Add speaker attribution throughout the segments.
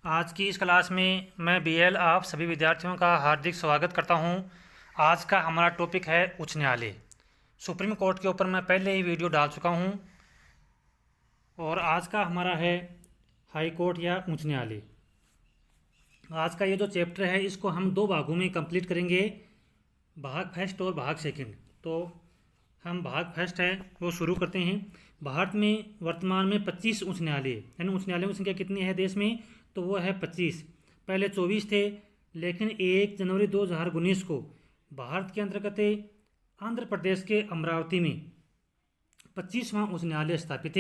Speaker 1: आज की इस क्लास में मैं बीएल आप सभी विद्यार्थियों का हार्दिक स्वागत करता हूं। आज का हमारा टॉपिक है उच्च न्यायालय। सुप्रीम कोर्ट के ऊपर मैं पहले ही वीडियो डाल चुका हूं और आज का हमारा है हाई कोर्ट या उच्च न्यायालय। आज का ये जो चैप्टर है इसको हम दो भागों में कंप्लीट करेंगे, भाग फर्स्ट और भाग सेकंड। तो हम भाग फर्स्ट है वो शुरू करते हैं। भारत में वर्तमान में 25 उच्च न्यायालय, यानी उच्च न्यायालयों की संख्या कितनी है देश में, तो वो है 25। पहले 24 थे, लेकिन 1 जनवरी 2019 को भारत के अंतर्गत आंध्र प्रदेश के अमरावती में 25वां उच्च न्यायालय स्थापित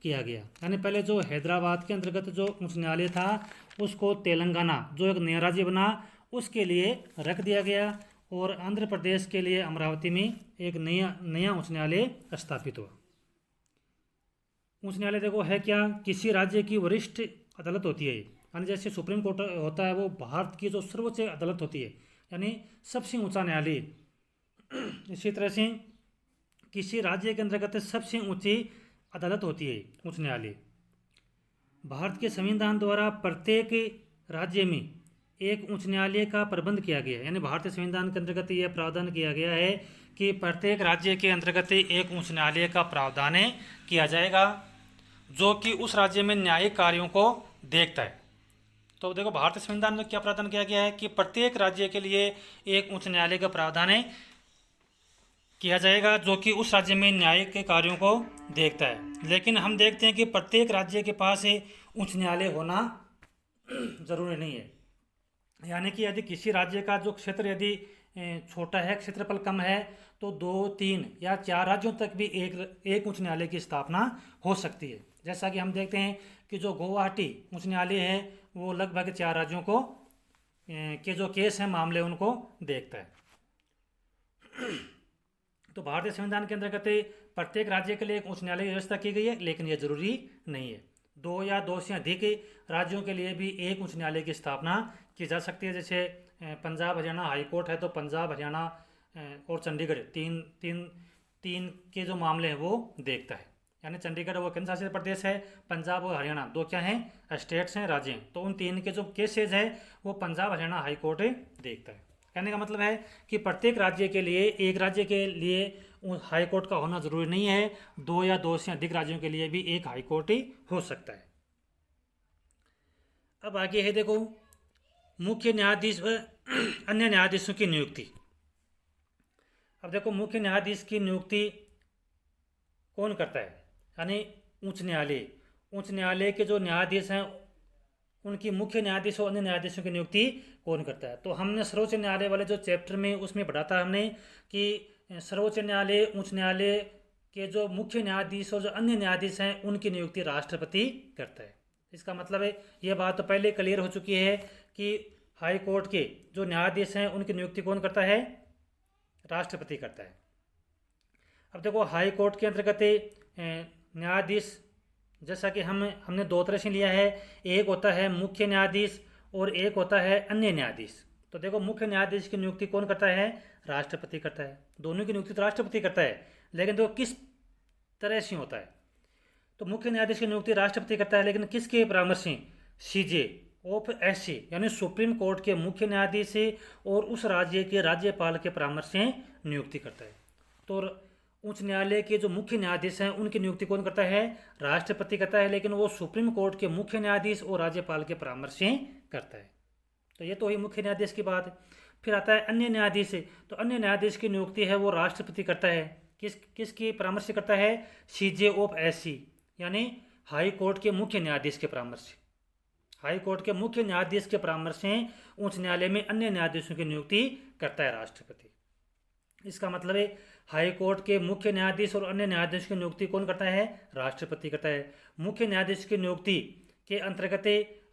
Speaker 1: किया गया। यानी पहले जो हैदराबाद के अंतर्गत जो उच्च न्यायालय था उसको तेलंगाना, जो एक नया राज्य बना, उसके लिए रख दिया गया और आंध्र प्रदेश के लिए अमरावती में एक नया उच्च न्यायालय स्थापित हुआ। उच्च न्यायालय देखो है क्या, किसी राज्य की वरिष्ठ अदालत होती है। यानी जैसे सुप्रीम कोर्ट होता है वो भारत की जो सर्वोच्च अदालत होती है, यानी सबसे ऊंचा न्यायालय। इसी तरह से किसी राज्य के अंतर्गत सबसे ऊंची अदालत होती है उच्च न्यायालय। भारत के संविधान द्वारा प्रत्येक राज्य में एक उच्च न्यायालय का प्रबंध किया गया है। यानी भारतीय संविधान के अंतर्गत यह प्रावधान किया गया है कि प्रत्येक राज्य के अंतर्गत एक उच्च न्यायालय का प्रावधान किया जाएगा जो कि उस राज्य में न्यायिक कार्यों को देखता है। तो देखो भारतीय संविधान में क्या प्रावधान किया गया है कि प्रत्येक राज्य के लिए एक उच्च न्यायालय का प्रावधान किया जाएगा जो कि उस राज्य में न्यायिक के कार्यों को देखता है। लेकिन हम देखते हैं कि प्रत्येक राज्य के पास उच्च न्यायालय होना जरूरी नहीं है। यानी कि यदि किसी राज्य का जो क्षेत्र यदि छोटा है, क्षेत्रफल कम है, तो 2, 3 या 4 राज्यों तक भी एक उच्च न्यायालय की स्थापना हो सकती है। जैसा कि हम देखते हैं कि जो गुवाहाटी उच्च न्यायालय है वो लगभग 4 राज्यों को के जो केस हैं, मामले, उनको देखता है। तो भारतीय संविधान के अंतर्गत प्रत्येक राज्य के लिए एक उच्च न्यायालय की व्यवस्था की गई है, लेकिन यह जरूरी नहीं है। 2 या 2 से अधिक राज्यों के लिए भी एक उच्च न्यायालय की स्थापना की जा सकती है। जैसे पंजाब हरियाणा हाई कोर्ट है, तो पंजाब हरियाणा और चंडीगढ़ तीन के जो मामले हैं वो देखता है। यानी चंडीगढ़ वो केंद्र शासित प्रदेश है, पंजाब और हरियाणा दो क्या हैं, स्टेट्स हैं, राज्य हैं। तो उन 3 के जो केसेज है वो पंजाब हरियाणा हाई कोर्ट देखता है। कहने का मतलब है कि प्रत्येक राज्य के लिए, एक राज्य के लिए हाई कोर्ट का होना जरूरी नहीं है। 2 या 2 से अधिक राज्यों के लिए भी एक हाई कोर्ट हो सकता है। अब आगे है देखो मुख्य न्यायाधीश व अन्य न्यायाधीशों की नियुक्ति। अब देखो मुख्य न्यायाधीश की नियुक्ति कौन करता है, यानी उच्च न्यायालय के जो न्यायाधीश हैं उनकी मुख्य न्यायाधीश और अन्य न्यायाधीशों की नियुक्ति कौन करता है। तो हमने सर्वोच्च न्यायालय वाले जो चैप्टर में उसमें पढ़ा था हमने कि सर्वोच्च न्यायालय, उच्च न्यायालय के जो मुख्य न्यायाधीश और जो अन्य न्यायाधीश हैं उनकी नियुक्ति राष्ट्रपति करता है। इसका मतलब है यह बात तो पहले क्लियर हो चुकी है कि हाई कोर्ट के जो न्यायाधीश हैं उनकी नियुक्ति कौन करता है, राष्ट्रपति करता है। अब देखो हाई कोर्ट के अंतर्गत न्यायाधीश जैसा कि हमने 2 तरह से लिया है, एक होता है मुख्य न्यायाधीश और एक होता है अन्य न्यायाधीश। तो देखो मुख्य न्यायाधीश की नियुक्ति कौन करता है, राष्ट्रपति करता है। दोनों की नियुक्ति तो राष्ट्रपति करता है, लेकिन देखो किस तरह से होता है। तो मुख्य न्यायाधीश की नियुक्ति राष्ट्रपति करता है, लेकिन किसके परामर्श से, सीजे ऑफ एससी, यानी सुप्रीम कोर्ट के मुख्य न्यायाधीश और उस राज्य के राज्यपाल के परामर्श से नियुक्ति करता है। तो उच्च न्यायालय के जो मुख्य न्यायाधीश हैं उनकी नियुक्ति कौन करता है, राष्ट्रपति करता है, लेकिन वो सुप्रीम कोर्ट के मुख्य न्यायाधीश और राज्यपाल के परामर्श से करता है। तो ये तो हुई मुख्य न्यायाधीश की बात। फिर आता है अन्य न्यायाधीश। तो अन्य न्यायाधीश की नियुक्ति है वो राष्ट्रपति करता है। किसकी परामर्श से करता है, सीजे ऑफ एससी, यानी हाई कोर्ट के मुख्य न्यायाधीश के परामर्श से। हाई कोर्ट के मुख्य न्यायाधीश के परामर्श से उच्च न्यायालय में अन्य न्यायाधीशों की नियुक्ति करता है राष्ट्रपति। इसका मतलब है हाई कोर्ट के मुख्य न्यायाधीश और अन्य न्यायाधीश की नियुक्ति कौन करता है, राष्ट्रपति करता है। मुख्य न्यायाधीश की नियुक्ति के अंतर्गत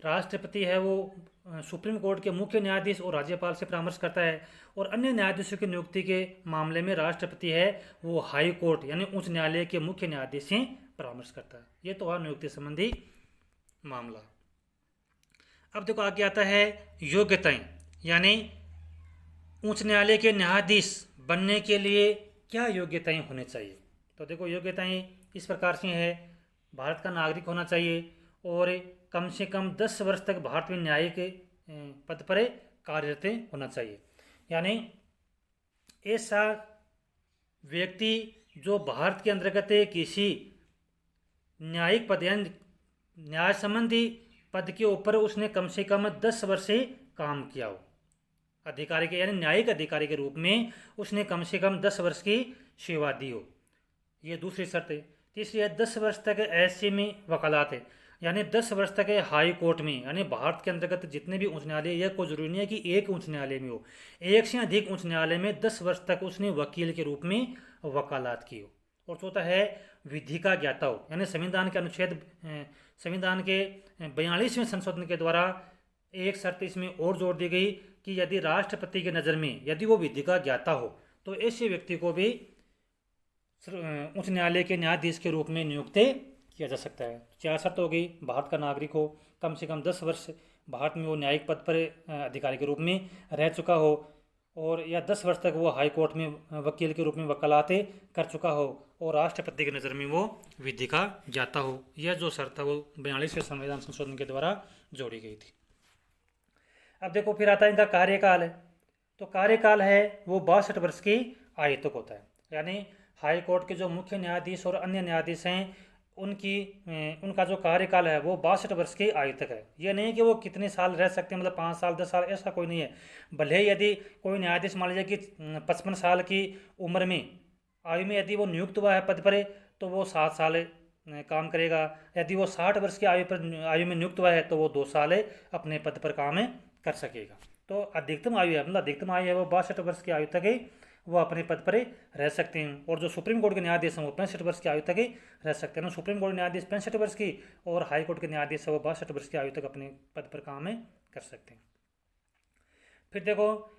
Speaker 1: राष्ट्रपति है वो सुप्रीम कोर्ट के मुख्य न्यायाधीश और राज्यपाल से परामर्श करता है, और अन्य न्यायाधीशों की नियुक्ति के मामले में राष्ट्रपति है वो हाई कोर्ट यानी उच्च न्यायालय के मुख्य न्यायाधीश से परामर्श करता है। ये तो हुआ नियुक्ति संबंधी मामला। अब देखो आगे आता है योग्यताएं, यानी उच्च न्यायालय के न्यायाधीश बनने के लिए क्या योग्यताएं होनी चाहिए। तो देखो योग्यताएं इस प्रकार से है, भारत का नागरिक होना चाहिए और कम से कम 10 वर्ष तक भारत में न्यायिक पद पर कार्यरत होना चाहिए। यानी ऐसा व्यक्ति जो भारत के अंतर्गत किसी न्यायिक पद यानी न्याय संबंधी पद के ऊपर उसने कम से कम 10 वर्ष से काम किया हो, अधिकारी के यानी न्यायिक अधिकारी के रूप में उसने कम से कम 10 वर्ष की सेवा दी हो, ये दूसरी शर्त है। तीसरी है 10 वर्ष तक ऐसे में वकालत है, यानी 10 वर्ष तक हाई कोर्ट में, यानी भारत के अंतर्गत जितने भी उच्च न्यायालय, यह कोई जरूरी नहीं है कि एक उच्च न्यायालय में हो, एक से अधिक उच्च न्यायालय में 10 वर्ष तक उसने वकील के रूप में वकालत की हो। और चौथा है विधि का ज्ञाता हो, यानी संविधान के 42वें संशोधन के द्वारा एक शर्त इसमें और जोड़ दी गई कि यदि राष्ट्रपति की नज़र में यदि वो विधि का ज्ञाता हो तो ऐसे व्यक्ति को भी उच्च न्यायालय के न्यायाधीश के रूप में नियुक्त किया जा सकता है। 4 शर्त हो गई, भारत का नागरिक हो, कम से कम 10 वर्ष भारत में वो न्यायिक पद पर अधिकारी के रूप में रह चुका हो, और या 10 वर्ष तक वो हाई कोर्ट में वकील के रूप में वकालत कर चुका हो, और राष्ट्रपति की नज़र में वो विधि का ज्ञाता हो। यह जो शर्त है वो 42वें संविधान संशोधन के द्वारा जोड़ी गई थी। अब देखो फिर आता है इनका कार्यकाल है, तो कार्यकाल है वो 62 वर्ष की आयु तक होता है। यानी हाई कोर्ट के जो मुख्य न्यायाधीश और अन्य न्यायाधीश हैं उनका जो कार्यकाल है वो 62 वर्ष की आयु तक है। ये नहीं कि वो कितने साल रह सकते हैं, मतलब 5 साल 10 साल, ऐसा कोई नहीं है। भले यदि कोई न्यायाधीश मान लीजिए कि 55 साल की उम्र में आयु में यदि वो नियुक्त हुआ है पद पर तो वो 7 साल काम करेगा, यदि वो 60 वर्ष की आयु में नियुक्त हुआ है तो वो 2 साल अपने पद पर काम कर सकेगा। तो अधिकतम आयु है, मतलब अधिकतम आयु है वो 62 वर्ष की आयु तक ही वो अपने पद पर रह सकते हैं। और जो सुप्रीम कोर्ट के न्यायाधीश हैं वो 65 वर्ष की आयु तक ही रह सकते हैं। सुप्रीम कोर्ट के न्यायाधीश 65 वर्ष की और हाई कोर्ट के न्यायाधीश है वो 62 वर्ष की आयु तक अपने पद पर काम कर सकते हैं। फिर देखो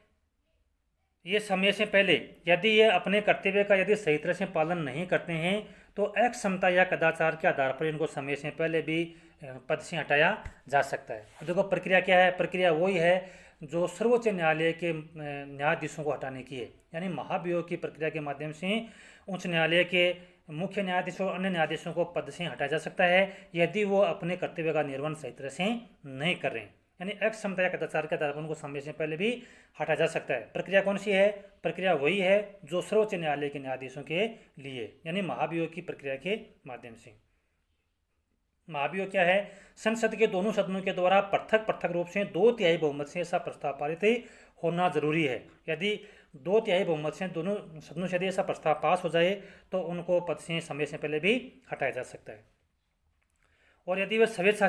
Speaker 1: ये समय से पहले यदि ये अपने कर्तव्य का यदि सही तरह से पालन नहीं करते हैं तो अक्षमता या कदाचार के आधार पर इनको समय से पहले भी पद से हटाया जा सकता है। देखो प्रक्रिया क्या है, प्रक्रिया वही है जो सर्वोच्च न्यायालय के न्यायाधीशों को हटाने की है। यानी महाभियोग की प्रक्रिया के माध्यम से उच्च न्यायालय के मुख्य न्यायाधीश और अन्य न्यायाधीशों को पद से हटाया जा सकता है यदि वो अपने कर्तव्य का निर्वहन सही तरह से नहीं कर रहे हैं। यानी अक्षमता या कदाचार के आधार पर उनको समय से पहले भी हटाया जा सकता है। प्रक्रिया कौन सी है? प्रक्रिया वही है जो सर्वोच्च न्यायालय के न्यायाधीशों के लिए, यानी महाभियोग की प्रक्रिया के माध्यम से। महाभियोग क्या है? संसद के दोनों सदनों के द्वारा पृथक पृथक रूप से 2/3 बहुमत से ऐसा प्रस्ताव पारित होना जरूरी है। यदि 2/3 बहुमत से दोनों सदनों से यदि ऐसा प्रस्ताव पास हो जाए तो उनको पद से समय से पहले भी हटाया जा सकता है। और यदि स्वेच्छा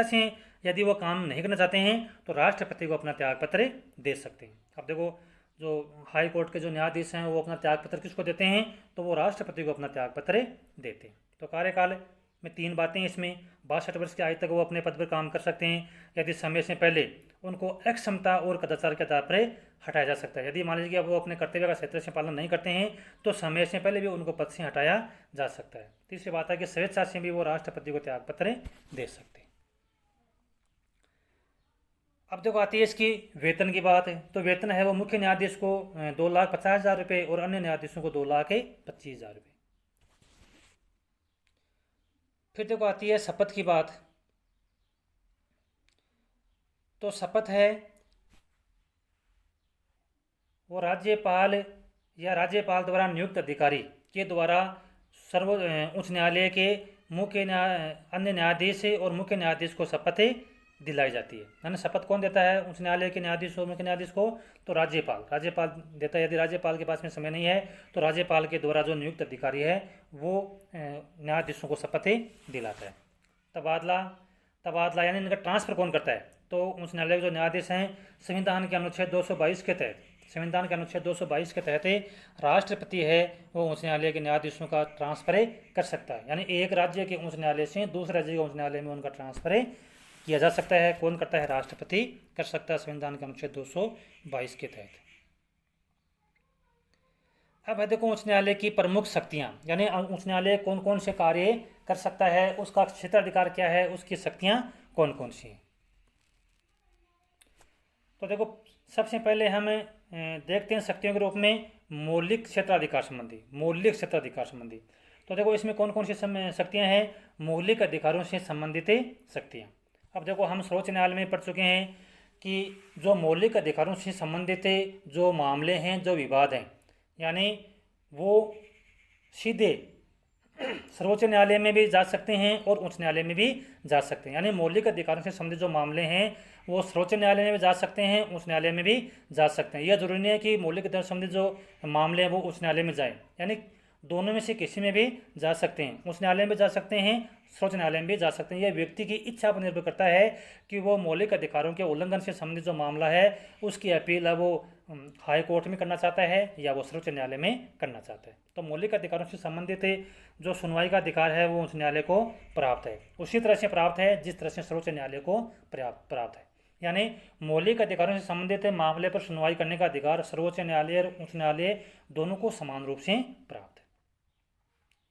Speaker 1: से यदि वो काम नहीं करना चाहते हैं तो राष्ट्रपति को अपना त्याग पत्र दे सकते हैं। अब देखो जो हाई कोर्ट के जो न्यायाधीश हैं वो अपना त्याग पत्र किसको देते हैं? तो वो राष्ट्रपति को अपना त्याग पत्र देते हैं। तो कार्यकाल में 3 बातें इसमें 62 वर्ष की आयु तक वो अपने पद पर काम कर सकते हैं यदि समय से पहले उनको अक्षमता और कदाचार के आधार पर हटाया जा सकता है। यदि मान लीजिए कि वो अपने कर्तव्य का सही तरह से पालन नहीं करते हैं तो समय से पहले भी उनको पद से हटाया जा सकता है। तीसरी बात है कि स्वेच्छा से भी वो राष्ट्रपति को त्याग पत्र दे सकते हैं। अब देखो आती है इसकी वेतन की बात है। तो वेतन है वो मुख्य न्यायाधीश को 2,50,000 रुपये और अन्य न्यायाधीशों को 2,25,000 रुपये। फिर देखो आती है शपथ की बात। तो शपथ है वो राज्यपाल या राज्यपाल द्वारा नियुक्त अधिकारी के द्वारा उच्च न्यायालय के अन्य न्यायाधीश और मुख्य न्यायाधीश को शपथ दिलाई जाती है। यानी शपथ कौन देता है उच्च न्यायालय के न्यायाधीश और मुख्य न्यायाधीश को? तो राज्यपाल देता है। यदि राज्यपाल के पास में समय नहीं है तो राज्यपाल के द्वारा जो नियुक्त अधिकारी है वो न्यायाधीशों को शपथ दिलाता है। तबादला यानी इनका ट्रांसफर कौन करता है? तो उच्च न्यायालय के जो न्यायाधीश हैं संविधान के अनुच्छेद 222 के तहत राष्ट्रपति है वो उच्च न्यायालय के न्यायाधीशों का ट्रांसफर कर सकता है। यानी एक राज्य के उच्च न्यायालय से दूसरे राज्य के उच्च न्यायालय में उनका ट्रांसफर किया जा सकता है। कौन करता है? राष्ट्रपति कर सकता है संविधान के अनुच्छेद 222 के तहत। अब है देखो उच्च न्यायालय की प्रमुख शक्तियां, यानी उच्च न्यायालय कौन कौन से कार्य कर सकता है, उसका क्षेत्राधिकार क्या है, उसकी शक्तियां कौन कौन सी हैं। तो देखो सबसे पहले हम देखते हैं शक्तियों के रूप में मौलिक क्षेत्राधिकार संबंधी। तो देखो इसमें कौन कौन सी शक्तियाँ हैं, मौलिक अधिकारों से संबंधित शक्तियाँ। अब देखो हम सर्वोच्च न्यायालय में पढ़ चुके हैं कि जो मौलिक अधिकारों से संबंधित जो मामले हैं, जो विवाद हैं, यानी वो सीधे सर्वोच्च न्यायालय में भी जा सकते हैं और उच्च न्यायालय में भी जा सकते हैं। यानी मौलिक अधिकारों से संबंधित जो मामले हैं वो सर्वोच्च न्यायालय में भी जा सकते हैं, उच्च न्यायालय में भी जा सकते हैं। यह जरूरी नहीं है कि मौलिक अधिकारों से संबंधित जो मामले हैं वो उच्च न्यायालय में जाए, यानी दोनों में से किसी में भी जा सकते हैं। उच्च न्यायालय में भी जा सकते हैं, सर्वोच्च न्यायालय में भी जा सकते हैं। यह व्यक्ति की इच्छा पर निर्भर करता है कि वो मौलिक अधिकारों के उल्लंघन से संबंधित जो मामला है उसकी अपील है वो हाई कोर्ट में करना चाहता है या वो सर्वोच्च न्यायालय में करना चाहता है। तो मौलिक अधिकारों से संबंधित जो सुनवाई का अधिकार है वो उच्च न्यायालय को प्राप्त है, उसी तरह से प्राप्त है जिस तरह से सर्वोच्च न्यायालय को प्राप्त है। यानी मौलिक अधिकारों से संबंधित मामले पर सुनवाई करने का अधिकार सर्वोच्च न्यायालय और उच्च न्यायालय दोनों को समान रूप से प्राप्त है।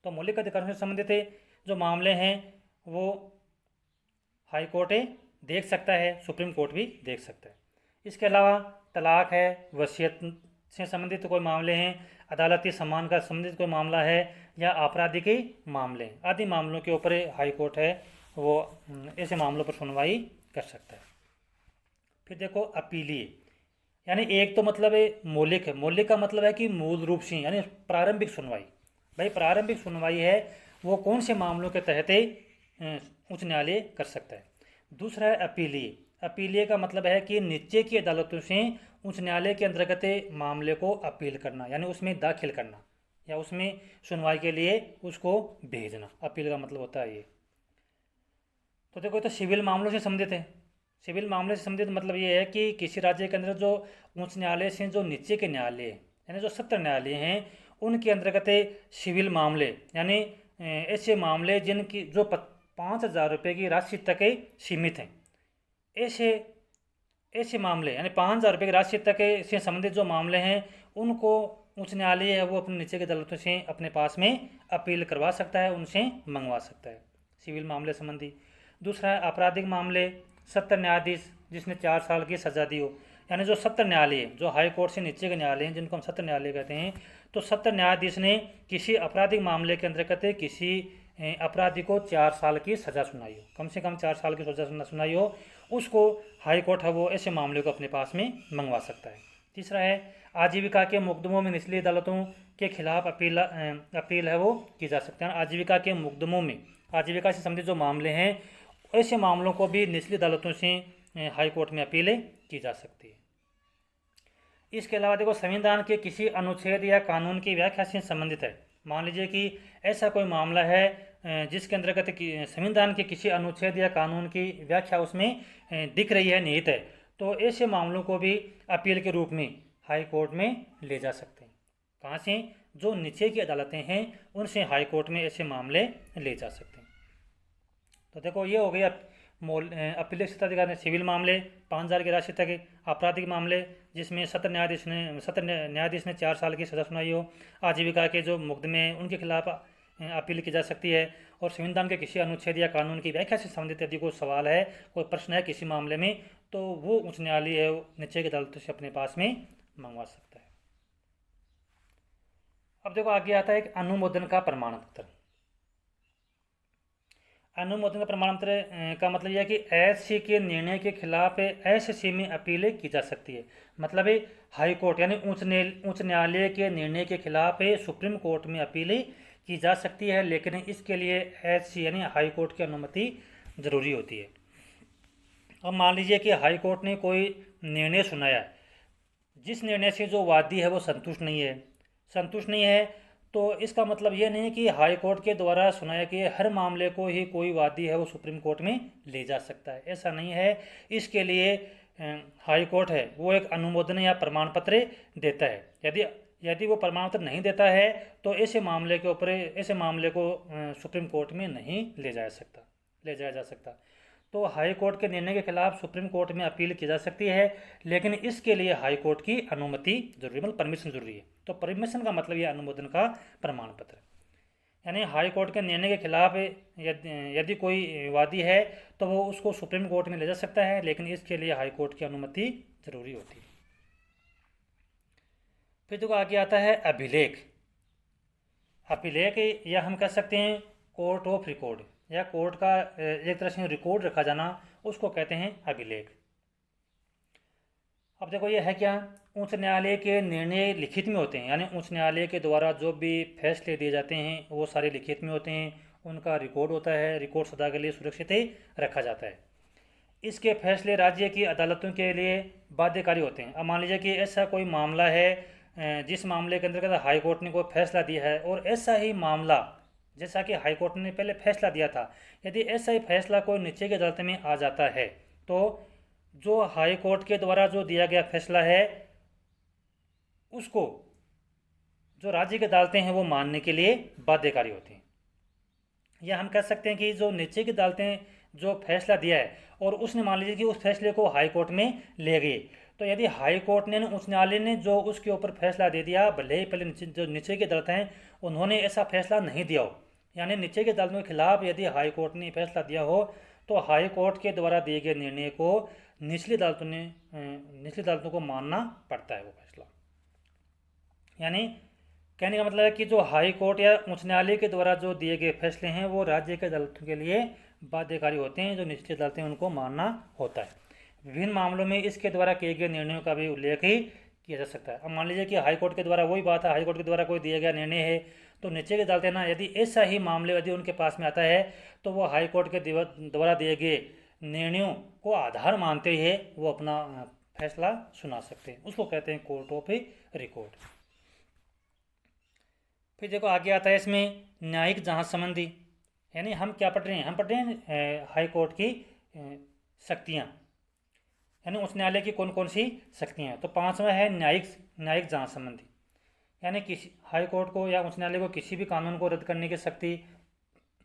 Speaker 1: तो मौलिक अधिकारों से संबंधित जो मामले हैं वो हाई कोर्ट देख सकता है, सुप्रीम कोर्ट भी देख सकता है। इसके अलावा तलाक है, वसीयत से संबंधित कोई मामले हैं, अदालती सम्मान का संबंधित कोई मामला है या आपराधिक मामले आदि मामलों के ऊपर हाई कोर्ट है वो ऐसे मामलों पर सुनवाई कर सकता है। फिर देखो अपीलीय, यानी एक तो मतलब है मौलिक है, मौलिक का मतलब है कि मूल रूप से यानी प्रारंभिक सुनवाई। भाई प्रारंभिक सुनवाई है वो कौन से मामलों के तहत उच्च न्यायालय कर सकता है। दूसरा है अपीलीय, अपीलीय का मतलब है कि नीचे की अदालतों से उच्च न्यायालय के अंतर्गत मामले को अपील करना, यानी उसमें दाखिल करना या उसमें सुनवाई के लिए उसको भेजना, अपील का मतलब होता है ये। तो देखो तो सिविल मामलों से संबंधित है। सिविल मामले से संबंधित मतलब ये है कि किसी राज्य के अंदर जो उच्च न्यायालय से जो नीचे के न्यायालय यानी जो सत्र न्यायालय हैं उनके अंतर्गत सिविल मामले, यानी ऐसे मामले जिनकी जो 5,000 रुपये की राशि तक सीमित हैं, ऐसे मामले यानी 5,000 रुपये की राशि तक से संबंधित जो मामले हैं उनको उच्च न्यायालय है वो अपने नीचे की अदालतों से अपने पास में अपील करवा सकता है, उनसे मंगवा सकता है सिविल मामले संबंधी। दूसरा है आपराधिक मामले, सत्र न्यायाधीश जिसने 4 साल की सजा दी हो, यानी जो सत्र न्यायालय जो हाई कोर्ट से नीचे के न्यायालय हैं जिनको हम सत्र न्यायालय कहते हैं, तो सत्र न्यायाधीश ने किसी आपराधिक मामले के अंतर्गत किसी अपराधी को 4 साल की सजा सुनाई हो, कम से कम 4 साल की सजा सुनाई हो, उसको हाई कोर्ट है वो ऐसे मामले को अपने पास में मंगवा सकता है। तीसरा है आजीविका के मुकदमों में निचली अदालतों के खिलाफ अपील है वो की जा सकती है। आजीविका के मुकदमों में आजीविका से संबंधित जो मामले हैं ऐसे मामलों को भी निचली अदालतों से हाई कोर्ट में अपील की जा सकती है। इसके अलावा देखो संविधान के किसी अनुच्छेद या कानून की व्याख्या से संबंधित है। मान लीजिए कि ऐसा कोई मामला है जिसके अंतर्गत संविधान के किसी अनुच्छेद या कानून की व्याख्या उसमें दिख रही है, निहित है, तो ऐसे मामलों को भी अपील के रूप में हाई कोर्ट में ले जा सकते हैं। कहाँ से? जो नीचे की अदालतें हैं उनसे हाई कोर्ट में ऐसे मामले ले जा सकते हैं। तो देखो ये हो गया अपील क्षेत्राधिकार में सिविल मामले 5,000 की राशि तक, आपराधिक मामले जिसमें सत्र न्यायाधीश ने 4 साल की सजा सुनाई हो, आजीविका के जो मुकदमे हैं उनके खिलाफ अपील की जा सकती है, और संविधान के किसी अनुच्छेद या कानून की व्याख्या से संबंधित यदि कोई सवाल है, कोई प्रश्न है किसी मामले में, तो वो उच्च न्यायालय है नीचे की अदालतों से अपने पास में मंगवा सकता है। अब देखो आगे आता है एक अनुमोदन का प्रमाण पत्र। अनुमोदन का प्रमाण पत्र का मतलब यह है कि एससी के निर्णय के खिलाफ एससी में अपील की जा सकती है। मतलब हाई कोर्ट यानी उच्च न्यायालय के निर्णय के खिलाफ सुप्रीम कोर्ट में अपील की जा सकती है, लेकिन इसके लिए एससी यानी हाई कोर्ट की अनुमति जरूरी होती है। अब मान लीजिए कि हाई कोर्ट ने कोई निर्णय सुनाया, जिस निर्णय से जो वादी है वो संतुष्ट नहीं है, तो इसका मतलब ये नहीं कि हाई कोर्ट के द्वारा सुनाया गया हर मामले को ही कोई वादी है वो सुप्रीम कोर्ट में ले जा सकता है, ऐसा नहीं है। इसके लिए हाई कोर्ट है वो एक अनुमोदन या प्रमाण पत्र देता है। यदि वो प्रमाण पत्र नहीं देता है तो ऐसे मामले को सुप्रीम कोर्ट में नहीं ले जाया जा सकता। तो हाई कोर्ट के निर्णय के खिलाफ सुप्रीम कोर्ट में अपील की जा सकती है, लेकिन इसके लिए हाई कोर्ट की अनुमति जरूरी, मतलब परमिशन जरूरी है। तो परमिशन का मतलब यह अनुमोदन का प्रमाण पत्र, यानी हाई कोर्ट के निर्णय के खिलाफ यदि कोई वादी है तो वो उसको सुप्रीम कोर्ट में ले जा सकता है, लेकिन इसके लिए हाई कोर्ट की अनुमति जरूरी होती है। फिर देखो आगे आता है अभिलेख। अभिलेख या हम कह सकते हैं कोर्ट ऑफ रिकॉर्ड, या कोर्ट का एक तरह से रिकॉर्ड रखा जाना, उसको कहते हैं अभिलेख। अब देखो ये है क्या, उच्च न्यायालय के निर्णय लिखित में होते हैं, यानी उच्च न्यायालय के द्वारा जो भी फैसले दिए जाते हैं वो सारे लिखित में होते हैं, उनका रिकॉर्ड होता है, रिकॉर्ड सदा के लिए सुरक्षित ही रखा जाता है। इसके फैसले राज्य की अदालतों के लिए बाध्यकारी होते हैं। अब मान लीजिए कि ऐसा कोई मामला है जिस मामले के अंतर्गत हाई कोर्ट ने कोई फैसला दिया है, और ऐसा ही मामला जैसा कि हाई कोर्ट ने पहले फैसला दिया था, यदि ऐसा ही फैसला कोई नीचे की अदालत में आ जाता है तो जो हाई कोर्ट के द्वारा जो दिया गया फैसला है उसको जो राज्य की अदालतें हैं वो मानने के लिए बाध्यकारी होती हैं। या हम कह सकते हैं कि जो नीचे की अदालतें जो फैसला दिया है और उसने मान लीजिए कि उस फैसले को हाई कोर्ट में ले गई, तो यदि हाई कोर्ट ने उच्च न्यायालय ने जो उसके ऊपर फैसला दे दिया, भले ही पहले जो नीचे की अदालत हैं उन्होंने ऐसा फैसला नहीं दिया हो, यानी नीचे की अदालतों के खिलाफ यदि हाई कोर्ट ने फैसला दिया हो, तो हाई कोर्ट के द्वारा दिए गए निर्णय को निचली अदालतों को मानना पड़ता है वो फैसला। यानी कहने का मतलब है कि जो हाई कोर्ट या उच्च न्यायालय के द्वारा जो दिए गए फैसले हैं वो राज्य के अदालतों के लिए बाध्यकारी होते हैं, जो निचली अदालतें उनको मानना होता है। विभिन्न मामलों में इसके द्वारा किए गए निर्णयों का भी उल्लेख ही किया जा सकता है। अब मान लीजिए कि हाई कोर्ट के द्वारा वही बात है, हाई कोर्ट के द्वारा कोई दिया गया निर्णय है, तो नीचे की अदालतें ना यदि ऐसा ही मामले यदि उनके पास में आता है तो वो हाई कोर्ट के द्वारा दिए गए निर्णयों को आधार मानते हुए वो अपना फैसला सुना सकते हैं, उसको कहते हैं कोर्ट ऑफ रिकॉर्ड। फिर देखो आगे आता है इसमें न्यायिक जांच संबंधी, यानी हम क्या पढ़ रहे हैं, हम पढ़ रहे हैं हाई कोर्ट की शक्तियाँ, यानी उच्च न्यायालय की कौन कौन सी शक्तियाँ हैं। तो पांचवा है न्यायिक जांच संबंधी, यानी किसी हाई कोर्ट को या उच्च न्यायालय को किसी भी कानून को रद्द करने की शक्ति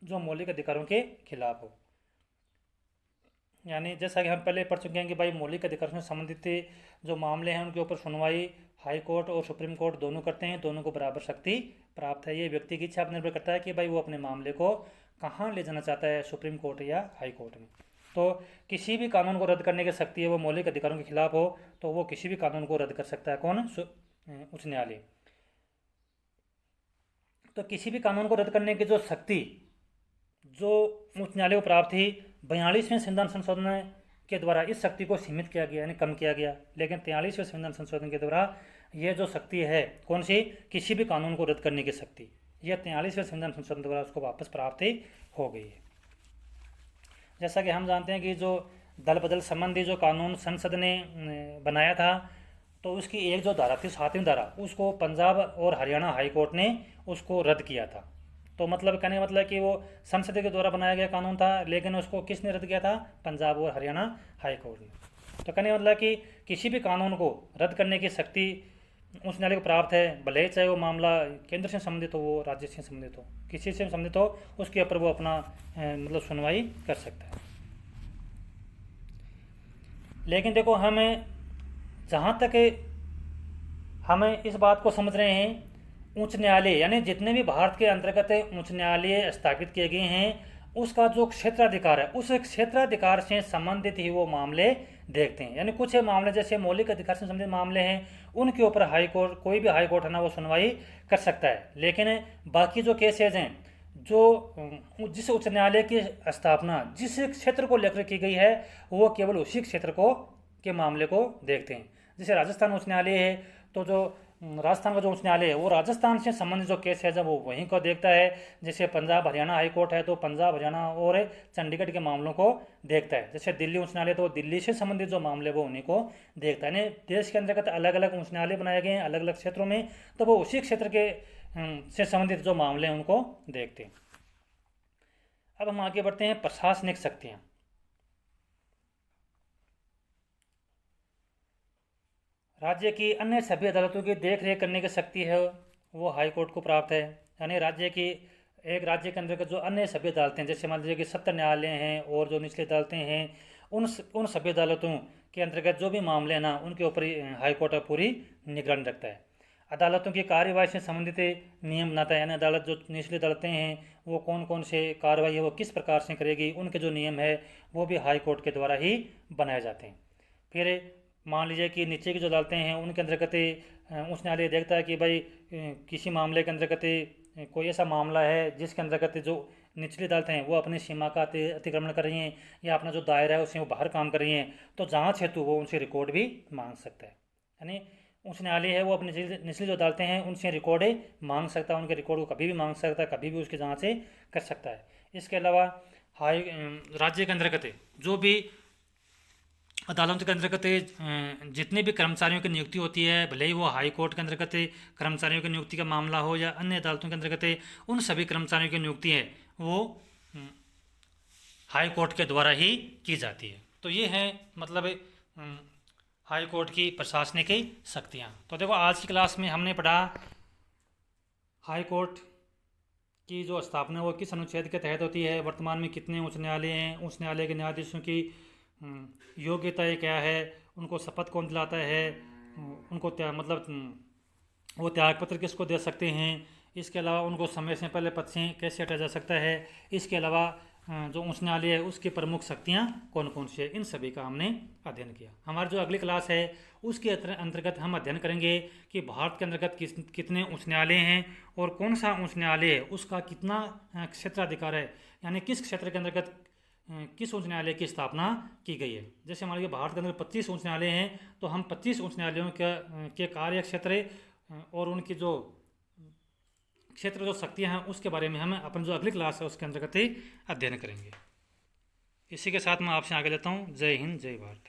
Speaker 1: जो मौलिक अधिकारों के खिलाफ हो। यानी जैसा कि हम पहले पढ़ चुके हैं कि भाई मौलिक अधिकारों से संबंधित जो मामले हैं उनके ऊपर सुनवाई हाई कोर्ट और सुप्रीम कोर्ट दोनों करते हैं, दोनों को बराबर शक्ति प्राप्त है। ये व्यक्ति की इच्छा पर निर्भर करता है कि भाई वो अपने मामले को कहाँ ले जाना चाहता है, सुप्रीम कोर्ट या हाई कोर्ट में। तो किसी भी कानून को रद्द करने की शक्ति है, वो मौलिक अधिकारों के खिलाफ हो तो वो किसी भी कानून को रद्द कर सकता है। कौन? उच्च न्यायालय। तो किसी भी कानून को रद्द करने की जो शक्ति जो उच्च न्यायालय को प्राप्त थी 42वें संविधान संशोधन के द्वारा इस शक्ति को सीमित किया गया, यानी कम किया गया। लेकिन 43वें संविधान संशोधन के द्वारा ये जो शक्ति है कौन सी, किसी भी कानून को रद्द करने की शक्ति, यह 43वें संविधान संशोधन द्वारा उसको वापस प्राप्त हो गई है। जैसा कि हम जानते हैं कि जो दल बदल संबंधी जो कानून संसद ने बनाया था, तो उसकी एक जो धारा थी 7वीं धारा, उसको पंजाब और हरियाणा हाई कोर्ट ने उसको रद्द किया था। तो मतलब कहने का मतलब कि वो संसद के द्वारा बनाया गया कानून था, लेकिन उसको किसने रद्द किया था? पंजाब और हरियाणा हाई कोर्ट ने। तो कहने का मतलब कि किसी भी कानून को रद्द करने की शक्ति उच्च न्यायालय को प्राप्त है, भले चाहे वो मामला केंद्र से संबंधित हो, वो राज्य से संबंधित हो, किसी से संबंधित हो, उसके ऊपर वो अपना मतलब सुनवाई कर सकता है। लेकिन देखो हमें जहाँ तक हमें इस बात को समझ रहे हैं, उच्च न्यायालय यानी जितने भी भारत के अंतर्गत उच्च न्यायालय स्थापित किए गए हैं, उसका जो क्षेत्राधिकार है उस क्षेत्राधिकार से संबंधित ही वो मामले देखते हैं। यानी कुछ मामले जैसे मौलिक अधिकार से संबंधित मामले हैं, उनके ऊपर हाई कोर्ट, कोई भी हाई कोर्ट है ना, वो सुनवाई कर सकता है। लेकिन बाकी जो केसेज हैं, जो जिस उच्च न्यायालय की स्थापना जिस क्षेत्र को लेकर की गई है, वो केवल उसी क्षेत्र को के मामले को देखते हैं। जैसे राजस्थान उच्च न्यायालय है, तो जो राजस्थान का जो उच्च न्यायालय है वो राजस्थान से संबंधित जो केस है जब वो वहीं को देखता है। जैसे पंजाब हरियाणा हाई कोर्ट है तो पंजाब हरियाणा और चंडीगढ़ के मामलों को देखता है। जैसे दिल्ली उच्च न्यायालय तो दिल्ली से संबंधित जो मामले वो उन्हीं को देखता है। यानी देश के अंतर्गत अलग अलग उच्च न्यायालय बनाए गए हैं अलग अलग क्षेत्रों में, तो वो उसी क्षेत्र के से संबंधित जो मामले हैं उनको देखते हैं। अब हम आगे बढ़ते हैं प्रशासनिक शक्तियाँ। राज्य की अन्य सभी अदालतों की देख रेख करने की शक्ति है वो हाई कोर्ट को प्राप्त है। यानी राज्य की एक राज्य के अंतर्गत जो अन्य सभी अदालतें, जैसे मान लीजिए कि सत्र न्यायालय हैं और जो निचली अदालतें हैं, उन सभी अदालतों के अंतर्गत जो भी मामले हैं ना, उनके ऊपर हाई कोर्ट पूरी निगरानी रखता है। अदालतों की कार्यवाही से संबंधित नियम बनाता है। यानी अदालत जो निचली अदालतें हैं वो कौन कौन से कार्रवाई है वो किस प्रकार से करेगी, उनके जो नियम है वो भी हाई कोर्ट के द्वारा ही बनाए जाते हैं। फिर मान लीजिए कि नीचे की जो अदालतें हैं उनके अंतर्गत उच्च न्यायालय देखता है कि भाई किसी मामले के अंतर्गत कोई ऐसा मामला है जिसके अंतर्गत जो निचली अदालतें हैं वो अपनी सीमा का अतिक्रमण कर रही हैं या अपना जो दायरा है उसमें वो बाहर काम कर रही हैं, तो जांच हेतु वो उनसे रिकॉर्ड भी मांग सकता है। यानी उच्च न्यायालय है वो अपनी निचली जो अदालतें हैं उनसे रिकॉर्ड मांग सकता है, उनके रिकॉर्ड को कभी भी मांग सकता है, कभी भी उसकी जांच कर सकता है। इसके अलावा हाई राज्य के अंतर्गत जो भी अदालतों के अंतर्गत जितने भी कर्मचारियों की नियुक्ति होती है, भले ही वो हाई कोर्ट के अंतर्गत कर्मचारियों की नियुक्ति का मामला हो या अन्य अदालतों के अंतर्गत, उन सभी कर्मचारियों की नियुक्ति है वो हाई कोर्ट के द्वारा ही की जाती है। तो ये है मतलब हाई कोर्ट की प्रशासनिक शक्तियाँ। तो देखो आज की क्लास में हमने पढ़ा हाई कोर्ट की जो स्थापना वो किस अनुच्छेद के तहत होती है, वर्तमान में कितने उच्च न्यायालय हैं, उच्च न्यायालय के न्यायाधीशों की योग्यता क्या है, उनको शपथ कौन दिलाता है, उनको वो त्यागपत्र किसको दे सकते हैं, इसके अलावा उनको समय से पहले पद से कैसे हटाया जा सकता है, इसके अलावा जो उच्च न्यायालय है उसकी प्रमुख शक्तियाँ कौन कौन सी है, इन सभी का हमने अध्ययन किया। हमारी जो अगली क्लास है उसके अंतर्गत हम अध्ययन करेंगे कि भारत के अंतर्गत कितने उच्च न्यायालय हैं और कौन सा उच्च न्यायालय है उसका कितना क्षेत्राधिकार है, यानी किस क्षेत्र के अंतर्गत किस उच्च न्यायालय की स्थापना की गई है। जैसे हमारे भारत के अंदर 25 उच्च न्यायालय हैं, तो हम 25 उच्च न्यायालयों के कार्य क्षेत्र और उनकी जो क्षेत्र जो शक्तियाँ हैं उसके बारे में हम अपन जो अगली क्लास है उसके अंतर्गत ही अध्ययन करेंगे। इसी के साथ मैं आपसे आगे लेता हूँ। जय हिंद, जय भारत।